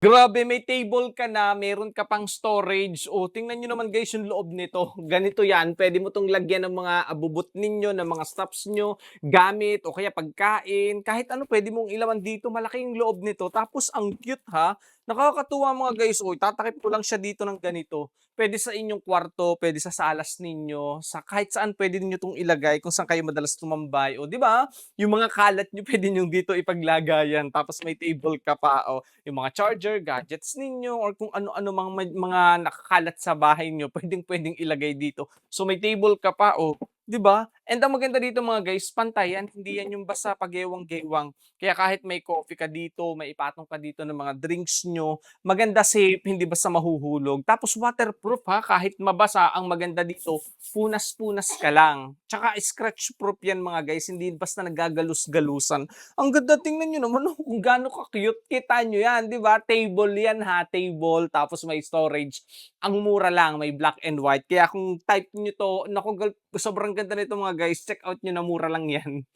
Grabe, may table ka na, meron ka pang storage. Oh, tingnan niyo naman guys yung loob nito. Ganito 'yan, puwede mo 'tong lagyan ng mga abubot ninyo, ng mga stuffs niyo, gamit o kaya pagkain, kahit ano puwede mong ilaman dito. Malaki yung loob nito tapos ang cute ha. Nakakatuwa mga guys, oh, tatakip ko lang siya dito ng ganito. Puwede sa inyong kwarto, puwede sa salas ninyo, sa kahit saan puwede niyo 'tong ilagay kung saan kayo madalas tumambay. Oh, 'di ba? Yung mga kalat niyo puwede niyong dito ipaglagayan tapos may table ka pa, oh, yung mga charger, gadgets ninyo, or kung ano-ano mang mga nakakalat sa bahay niyo puwedeng-puwedeng ilagay dito. So, may table ka pa, oh, 'di ba? And ang maganda dito mga guys, pantay yan, hindi yan yung basta pagewang-gewang. Kaya kahit may coffee ka dito, may ipatong ka dito ng mga drinks niyo, maganda safe, hindi basta mahuhulog. Tapos waterproof ha, kahit mabasa, ang maganda dito, punas-punas ka lang. Tsaka scratch proof yan mga guys, hindi basta nagagalus-galusan. Ang ganda, tingnan niyo naman, oh, kung gaano ka-cute. Kita niyo 'yan, 'di ba? Table 'yan ha, table tapos may storage. Ang mura lang, may black and white. Kaya kung type niyo 'to, naku sobrang ganda nito mga guys, check out niyo na mura lang 'yan.